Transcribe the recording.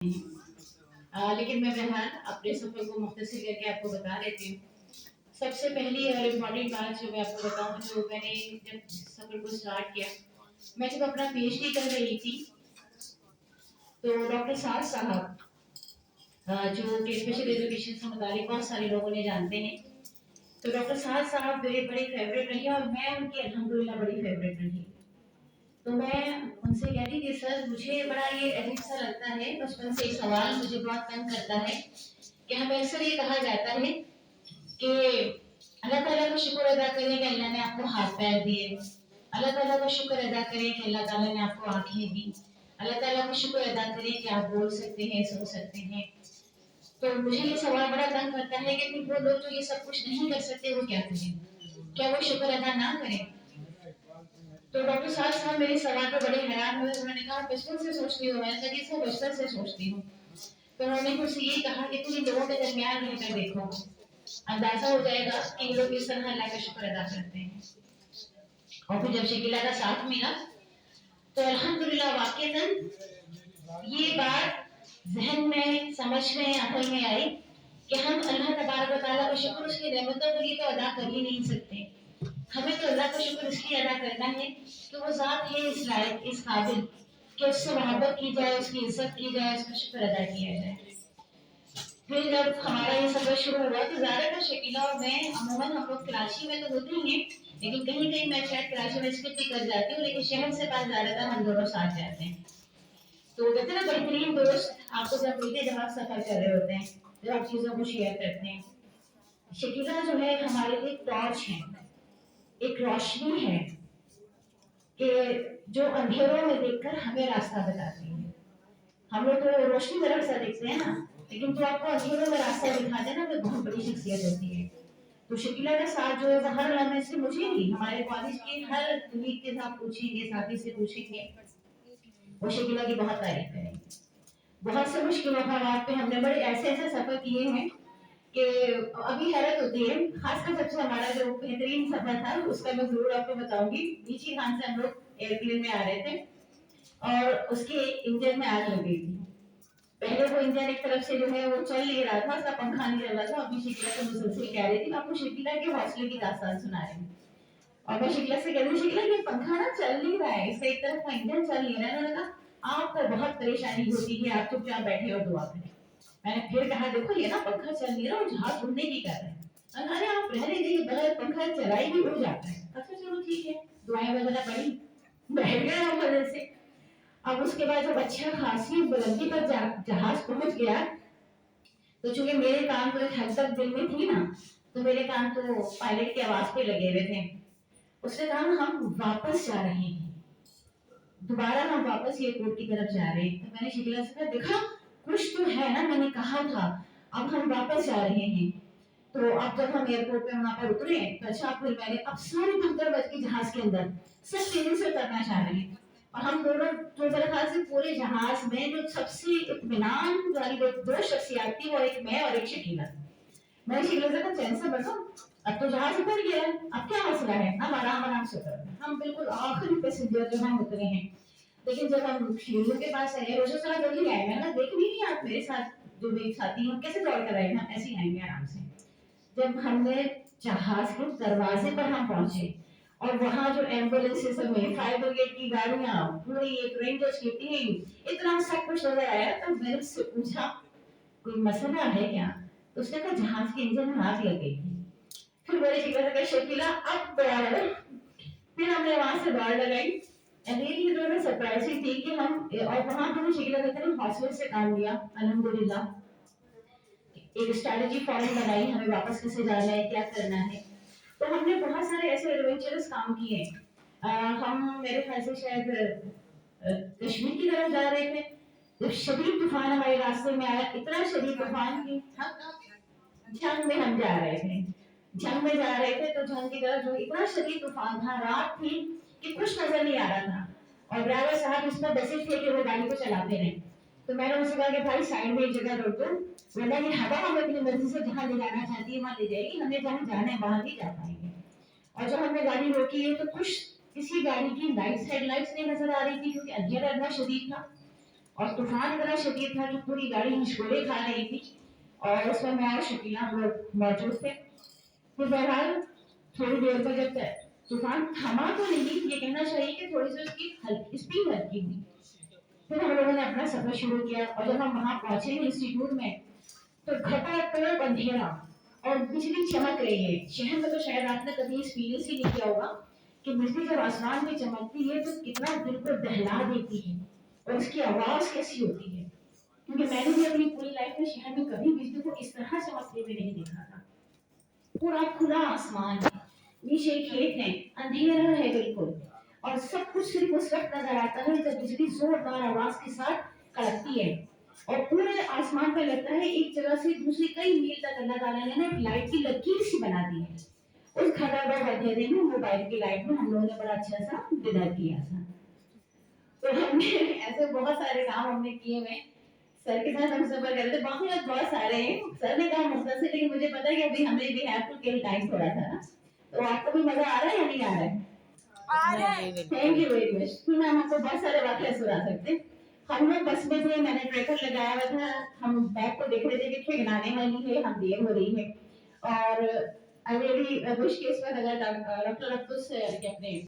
लेकिन मैं बहरहाल अपने सफ़र को मुख्तसर करके आपको बता देती हूँ। सबसे पहली और इम्पॉर्टेंट बात जो मैं आपको बताऊँ, जो मैंने जब सफ़र को स्टार्ट किया, मैं जब अपना पीएचडी कर रही थी तो डॉक्टर साद साहब, जो कि स्पेशल एजुकेशन से मुतालिक बहुत सारे लोगों ने जानते हैं, तो डॉक्टर साद साहब मेरे बड़े फेवरेट रही और मैं उनकी अल्हम्दुलिल्लाह बड़ी फेवरेट रही। तो मैं उनसे कहती थी, सर मुझे बड़ा ये अजीब सा लगता है, बचपन से एक सवाल मुझे बहुत तंग करता है कि हमें अक्सर ये कहा जाता है कि अल्लाह ताला का शुक्र अदा करें कि अल्लाह ने आपको हाथ पैर दिए, अल्लाह ताला का शुक्र अदा करें कि अल्लाह ताला ने आपको आंखें दी, अल्लाह ताला का शुक्र अदा करें कि आप बोल सकते हैं, सो सकते हैं। तो मुझे ये सवाल बड़ा तंग करता है कि वो लोग जो ये सब कुछ नहीं कर सकते वो क्या करें, क्या वो शुक्र अदा ना करें? तो डॉक्टर साहब मेरे सवाल पर बड़े हैरान हुए। उन्होंने कहा, बचपन से सोचती हूँ। मैंने कहा, जी बचपन से सोचती हूँ। तो उन्होंने मुझसे ये कहा कि तुम इन लोगों के दरमियान रहकर देखो, अंदाजा हो जाएगा कि ये लोग किस तरह अल्लाह का शुक्र अदा करते हैं। और फिर जब शकीला का साथ मिला तो अल्हम्दुलिल्लाह वाकईतन ये बात जहन में, समझ में, अकल में आई कि हम अल्लाह तबारक व तआला का शुक्र उसकी नेमतों के लिए तो अदा कर ही नहीं सकते। हमें तो अल्लाह का शुक्र इसलिए अदा करना है कि वो ज़ात है इस लायक, इस काबिल कि उससे मोहब्बत की जाए, उसकी इज्जत की जाए, उसका शुक्र अदा किया जाए। फिर जब हमारा ये सफर शुरू हुआ तो ज़्यादातर शकीला और मैं अमूमन हम लोग कराची में तो होते ही हैं, लेकिन कहीं कहीं मैं शायद कराची में स्किप भी कर जाती हूँ, लेकिन शहर से पास ज़्यादातर हम दोनों साथ जाते हैं। तो कहते ना बेहतरीन दोस्त आपको जब मिलते जब आप सफर कर रहे होते हैं, जब आप चीज़ों को शेयर करते हैं। शकीला जो है हमारे लिए टॉर्च है, एक रोशनी है कि जो अंधेरों में देखकर हमें रास्ता बताती है। हम लोग तो रोशनी में रास्ता देखते हैं ना, लेकिन जो आपको अंधेरों में रास्ता दिखा दे ना, वो बहुत बड़ी शख्सियत होती है। तो शकीला का साथ जो है वो हर लम्हे से, मुझे नहीं, हमारे कॉलेज के हर वीक के साथ पूछेंगे, साथी से पूछेंगे, वो शकीला की बहुत तारीफ करेंगे। बहुत से मुश्किल हालात पे हमने बड़े ऐसे ऐसे सफर किए हैं कि अभी हैरत होती है। खासकर सबसे हमारा जो बेहतरीन सफर था उसका मैं जरूर आपको बताऊंगी। बीची खान से हम लोग एयरप्लेन में आ रहे थे और उसके इंजन में आग लग गई थी। पहले वो इंजन एक तरफ से जो है वो चल नहीं रहा था, उसका पंखा नहीं चल रहा था। अभी शकीला से मुसलसल कह रही थी, मैं आपको शकीला के हौसले की दास्तान सुना रही हूँ। और मैं शकीला से कह रही हूँ, शकीला ये पंखा ना चल नहीं रहा है, इसका एक तरफ का इंजन चल नहीं रहा है। उन्होंने कहा आपको बहुत परेशानी होती है, आप चुपचाप बैठे और दुआ करें। मैंने फिर कहा, देखो ये ना पंखा चल नहीं रहा, जहाज उड़ने की कर रहे हैं। अरे आप रहने दीजिए, बगैर पंखा चलाई भी उड़ जाता है। अच्छा चलो ठीक है, दुआएं वगैरह पड़ी, बैठ गए हम मजे से। अब उसके बाद जब अच्छा खासी बुलंदी पर जहाज पहुंच गया, तो चूंकि मेरे कान तो एक हद तक दिल में थी ना, तो मेरे कान तो पायलट की आवाज पे लगे हुए थे। उसने कहा हम वापस जा रहे हैं, दोबारा हम वापस एयरपोर्ट की तरफ जा रहे हैं। तो मैंने शकीला से कहा, देखा कुछ तो है ना, मैंने कहा था अब हम वापस जा रहे हैं। तो अब जब हम एयरपोर्ट पे वहां पर उतरे तो अच्छा, फिर मैंने अब सारे भगदड़ मच गई जहाज के अंदर, सब तेजी से करना चाह रहे हैं। और हम दोनों, तो मेरे ख्याल से पूरे जहाज में जो सबसे इत्मीनान वाली दो शख्सियत थी, वो एक मैं और एक शकीला। मैं शकीला से कहा, चैन से बैठो, अब तो जहाज उतर गया है, अब क्या मसला है, हम आराम आराम से उतर गए। हम बिल्कुल आखिरी पैसेंजर जो हम उतरे हैं। लेकिन जब हम शीलों के पास आए, रोशो सारा जल्दी आएगा ना, देख लीजिए आप मेरे साथ जो मेरे साथी हैं कैसे दौड़ कर आए, हम ऐसे ही आएंगे आराम से। जब हमने जहाज के दरवाजे पर हम पहुंचे और वहां जो एम्बुलेंसेस में फायर ब्रिगेड की गाड़ियां, पूरी एक रेंजर्स की टीम, इतना सब कुछ नजर आया, तो मैंने उससे पूछा कोई मसला है क्या? तो उसने कहा जहाज के इंजन में आग लग गई थी। फिर मेरे शिकवा का शकीला अब दौड़, फिर हमने वहां से दौड़ लगाई। रियली जो है सरप्राइज थी कि हम, और वहां हमने शकीला कहते हैं हौसले से काम लिया अल्हम्दुलिल्लाह। एक स्ट्रेटजी फॉलो बनाई, हमें वापस कैसे जाना है, क्या करना है। तो हमने बहुत सारे ऐसे एडवेंचरस काम किए। हम मेरे ख्याल से शायद कश्मीर की तरफ जा रहे थे, जब शदीद तूफान हमारे रास्ते में आया, इतना शदीद तूफान कि झंग में हम जा रहे थे, झंग में जा रहे थे, तो झंग की तरफ जो इतना शदीद तूफान था, रात थी कि कुछ नजर नहीं आ रहा था। और ड्राइवर साहब इसमें बसे थे कि वो गाड़ी को चलाते रहे। तो मैंने उनसे कहा कि भाई साइड में एक जगह रोक दो, वरना ये हवा हमें अपनी मर्जी से जहाँ ले जाना चाहती है वहाँ ले जाएगी, हमें जहाँ जाना है वहाँ नहीं जा पाएंगे। और जब हमने गाड़ी रोकी है तो कुछ किसी गाड़ी की लाइट्स, हेडलाइट्स नहीं नजर आ रही थी, क्योंकि अंधेरा इतना शदीद था। اور طوفان اتنا شدید تھا کہ پوری گاڑی ہچکولے کھا رہی تھی اور اس میں میں اور شکیلا ہم لوگ موجود تھے. تو بہرحال تھوڑی دیر پر جب طوفان تھما تو نہیں، یہ کہنا چاہیے کہ تھوڑی سی اس کی اسپیڈ ہلکی ہوئی. پھر ہم لوگوں نے اپنا سفر شروع کیا اور جب ہم وہاں پہنچے انسٹیٹیوٹ میں تو گھٹا کر اندھیرا اور بجلی چمک رہی ہے. شہر میں تو شاید آپ نے کبھی ایکسپیرینس ہی نہیں کیا ہوگا کہ بجلی جب آسمان میں چمکتی ہے تو کتنا دل کو دہلا دیتی ہے اور اس کی آواز کیسی ہوتی ہے. کیونکہ میں نے بھی اپنی پوری لائف میں شہر میں کبھی بجلی کو اس طرح چمکتے ہوئے نہیں دیکھا تھا. پورا کھلا آسمان ہے، نیچے کھیت ہیں، اندھیرا ہے بالکل، اور سب کچھ صرف اس وقت نظر آتا ہے جب بجلی زوردار آواز کے ساتھ کڑکتی ہے اور پورے آسمان پہ لگتا ہے ایک جگہ سے دوسری کئی میل تک اللہ تعالیٰ نے ایک لائٹ کی لکیر سی بنا دی ہے. اس گھٹا بھر اندھیرے میں موبائل کی لائٹ میں ہم لوگوں نے بڑا اچھا سا ڈنر کیا تھا. تو ہم نے ایسے بہت سارے کام ہم نے کیے ہوئے سر کے ساتھ ہم سفر کرتے تھے. باقی بہت سارے ہیں، سر نے کہا مختصر لیکن مجھے پتا ہے کہ ابھی ہمیں بھی ہیو ٹو کل ٹائم تھوڑا سا نا. تو آپ کو بھی مزہ آ رہا ہے یا نہیں آ رہا ہے؟ آ رہا ہے. Thank you very much. تو میں آپ کو بہت سارے واقعہ سنا سکتے. ہم لوگ بس میں تھے، میں نے ٹریکر لگایا ہوا تھا، ہم بیگ کو دیکھ رہے تھے کہ ٹرین آنے والی ہے، ہم دیر ہو رہی ہے. اور ریلی وش کے اس وقت اگر ڈاکٹر عبدس اپنے